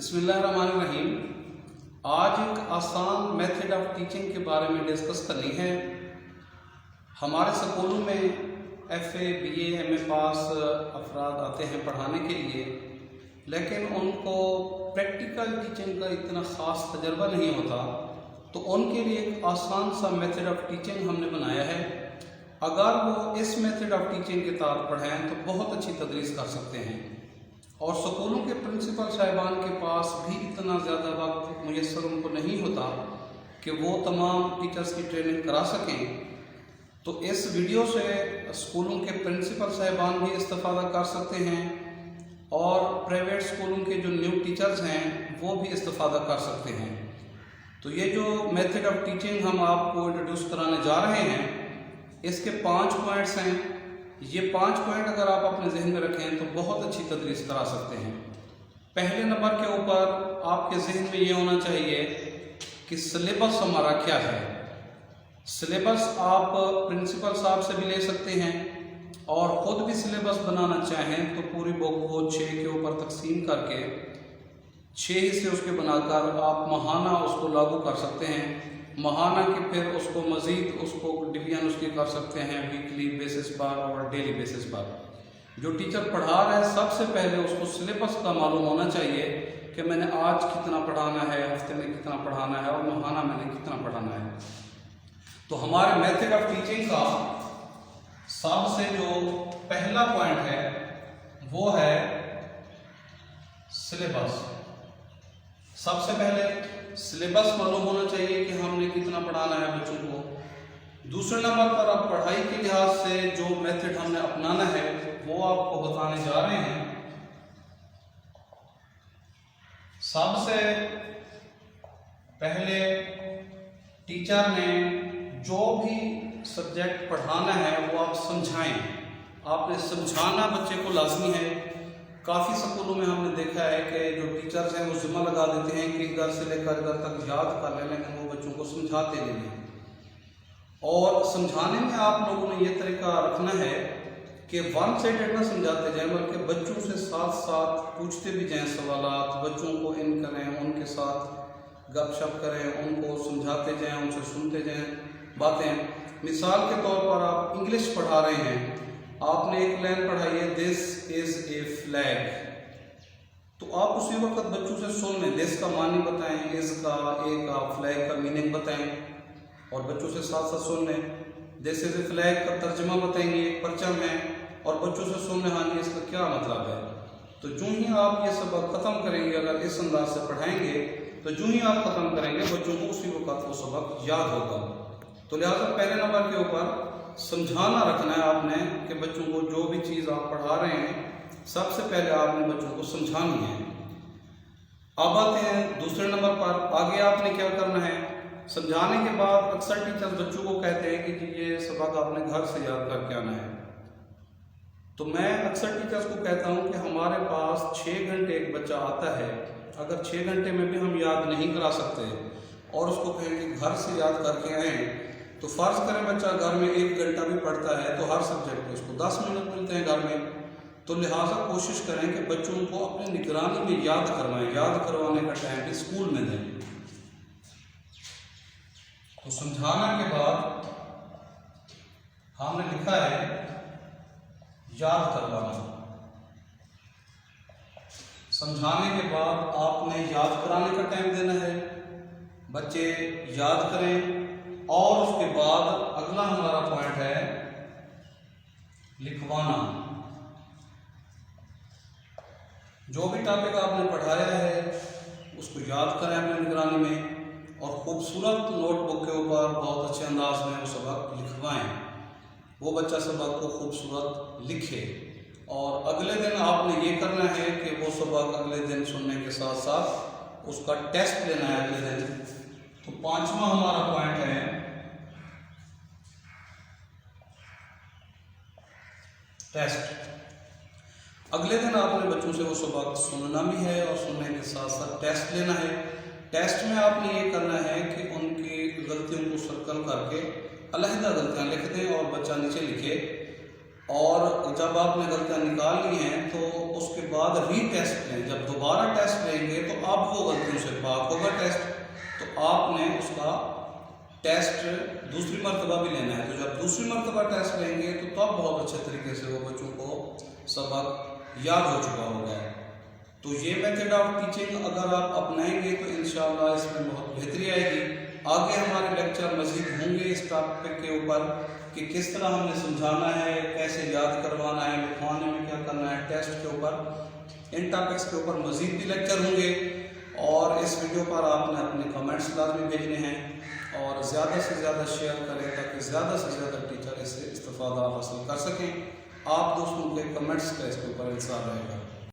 بسم اللہ الرحمن الرحیم۔ آج ایک آسان میتھڈ آف ٹیچنگ کے بارے میں ڈسکس کرنی ہے۔ ہمارے سکولوں میں F A B A M A pass افراد آتے ہیں پڑھانے کے لیے، لیکن ان کو پریکٹیکل ٹیچنگ کا اتنا خاص تجربہ نہیں ہوتا، تو ان کے لیے ایک آسان سا میتھڈ آف ٹیچنگ ہم نے بنایا ہے۔ اگر وہ اس میتھڈ آف ٹیچنگ کے تحت پڑھیں تو بہت اچھی تدریس کر سکتے ہیں، اور سکولوں کے پرنسپل صاحبان کے پاس بھی اتنا زیادہ وقت میسر ان کو نہیں ہوتا کہ وہ تمام ٹیچرز کی ٹریننگ کرا سکیں۔ تو اس ویڈیو سے اسکولوں کے پرنسپل صاحبان بھی استفادہ کر سکتے ہیں، اور پرائیویٹ اسکولوں کے جو نیو ٹیچرز ہیں وہ بھی استفادہ کر سکتے ہیں۔ تو یہ جو میتھڈ آف ٹیچنگ ہم آپ کو انٹروڈیوس کرانے جا رہے ہیں، اس کے 5 پوائنٹس ہیں۔ یہ 5 پوائنٹ اگر آپ اپنے ذہن میں رکھیں تو بہت اچھی تدریس کرا سکتے ہیں۔ پہلے نمبر کے اوپر آپ کے ذہن میں یہ ہونا چاہیے کہ سلیبس ہمارا کیا ہے۔ سلیبس آپ پرنسپل صاحب سے بھی لے سکتے ہیں، اور خود بھی سلیبس بنانا چاہیں تو پوری بک کو 6 کے اوپر تقسیم کر کے 6 حصے اس کے بنا کر آپ ماہانہ اس کو لاگو کر سکتے ہیں۔ ماہانہ کے پھر اس کو مزید اس کو ڈویژن اس کی کر سکتے ہیں ویکلی بیسس پر اور ڈیلی بیسس پر۔ جو ٹیچر پڑھا رہا ہے سب سے پہلے اس کو سلیبس کا معلوم ہونا چاہیے کہ میں نے آج کتنا پڑھانا ہے، ہفتے میں کتنا پڑھانا ہے، اور ماہانہ میں نے کتنا پڑھانا ہے۔ تو ہمارے میتھڈ آف ٹیچنگ کا سب سے جو پہلا پوائنٹ ہے وہ ہے سلیبس۔ سب سے پہلے سلیبس معلوم ہونا چاہیے کہ ہم نے کتنا پڑھانا ہے بچوں کو۔ دوسرے نمبر پر اب پڑھائی کے لحاظ سے جو میتھڈ ہم نے اپنانا ہے وہ آپ کو بتانے جا رہے ہیں۔ سب سے پہلے ٹیچر نے جو بھی سبجیکٹ پڑھانا ہے وہ آپ سمجھائیں۔ آپ نے سمجھانا بچے کو لازمی ہے۔ کافی سکولوں میں ہم نے دیکھا ہے کہ جو ٹیچرز ہیں وہ ذمہ لگا دیتے ہیں کہ گھر سے لے کر گھر تک یاد کر لیں، لیکن وہ بچوں کو سمجھاتے نہیں ہیں۔ اور سمجھانے میں آپ لوگوں نے یہ طریقہ رکھنا ہے کہ ون سائیڈڈ نہ سمجھاتے جائیں، بلکہ بچوں سے ساتھ ساتھ پوچھتے بھی جائیں سوالات، بچوں کو ان کریں، ان کے ساتھ گپ شپ کریں، ان کو سمجھاتے جائیں، ان سے سنتے جائیں باتیں۔ مثال کے طور پر آپ انگلش پڑھا رہے ہیں، آپ نے ایک لائن پڑھائی ہے دس از اے فلیگ، تو آپ اسی وقت بچوں سے سن لیں، دس کا معنی بتائیں، از کا، اے کا، فلیگ کا میننگ بتائیں، اور بچوں سے ساتھ ساتھ سن لیں۔ دس از اے فلیگ کا ترجمہ بتائیں گے، پرچم ہے، اور بچوں سے سن لیں ہاں جی اس کا کیا مطلب ہے۔ تو جو ہی آپ یہ سبق ختم کریں گے، اگر اس انداز سے پڑھائیں گے تو جو ہی آپ ختم کریں گے بچوں کو اسی وقت وہ سبق یاد ہوگا۔ تو لہٰذا پہلے نمبر کے اوپر سمجھانا رکھنا ہے آپ نے کہ بچوں کو جو بھی چیز آپ پڑھا رہے ہیں سب سے پہلے آپ نے بچوں کو سمجھانی ہے۔ اب آتے ہیں دوسرے نمبر پر، آگے آپ نے کیا کرنا ہے۔ سمجھانے کے بعد اکثر ٹیچر بچوں کو کہتے ہیں کہ جی یہ سبق آپ نے گھر سے یاد کر کے آنا ہے۔ تو میں اکثر ٹیچرز کو کہتا ہوں کہ ہمارے پاس 6 گھنٹے ایک بچہ آتا ہے، اگر 6 گھنٹے میں بھی ہم یاد نہیں کرا سکتے اور اس کو کہیں کہ گھر سے یاد کر کے آئیں، تو فرض کریں بچہ گھر میں 1 گھنٹہ بھی پڑھتا ہے تو ہر سبجیکٹ میں اس کو 10 منٹ ملتے ہیں گھر میں۔ تو لہٰذا کوشش کریں کہ بچوں کو اپنی نگرانی میں یاد کروائیں، یاد کروانے کا ٹائم بھی اسکول میں دیں۔ تو سمجھانا کے بعد ہم نے لکھا ہے یاد کروانا۔ سمجھانے کے بعد آپ نے یاد کرانے کا ٹائم دینا ہے، بچے یاد کریں، اور اس کے بعد اگلا ہمارا پوائنٹ ہے لکھوانا۔ جو بھی ٹاپک آپ نے پڑھایا ہے اس کو یاد کریں اپنی نگرانی میں، اور خوبصورت نوٹ بک کے اوپر بہت اچھے انداز میں وہ سبق لکھوائیں، وہ بچہ سبق کو خوبصورت لکھے۔ اور اگلے دن آپ نے یہ کرنا ہے کہ وہ سبق اگلے دن سننے کے ساتھ ساتھ اس کا ٹیسٹ لینا ہے اگلے دن۔ تو 5واں ہمارا پوائنٹ ہے ٹیسٹ۔ اگلے دن آپ نے بچوں سے وہ سبق سننا بھی ہے، اور سننے کے ساتھ ساتھ ٹیسٹ لینا ہے۔ ٹیسٹ میں آپ نے یہ کرنا ہے کہ ان کی غلطیوں کو سرکل کر کے علیحدہ غلطیاں لکھ دیں اور بچہ نیچے لکھے، اور جب آپ نے غلطیاں نکال لی ہیں تو اس کے بعد ری ٹیسٹ لیں۔ جب دوبارہ ٹیسٹ لیں گے تو اب وہ غلطیوں سے پاک ہوگا ٹیسٹ، تو آپ نے اس کا ٹیسٹ دوسری مرتبہ بھی لینا ہے۔ تو جب دوسری مرتبہ ٹیسٹ لیں گے تو تب بہت اچھے طریقے سے وہ بچوں کو سبق یاد ہو چکا ہوگا۔ تو یہ میتھڈ آف ٹیچنگ اگر آپ اپنائیں گے تو انشاءاللہ اس میں بہت بہتری آئے گی۔ آگے ہمارے لیکچر مزید ہوں گے اس ٹاپک کے اوپر کہ کس طرح ہم نے سمجھانا ہے، کیسے یاد کروانا ہے، لکھوانے میں کیا کرنا ہے، ٹیسٹ کے اوپر، ان ٹاپکس کے اوپر مزید بھی لیکچر ہوں گے۔ اور اس ویڈیو پر آپ نے اپنے کمنٹس لازمی بھیجنے ہیں اور زیادہ سے زیادہ شیئر کریں تاکہ زیادہ سے زیادہ ٹیچر اس سے استفادہ حاصل کر سکیں۔ آپ دوستوں کے کمنٹس کا اس کے اوپر انتظار رہے گا۔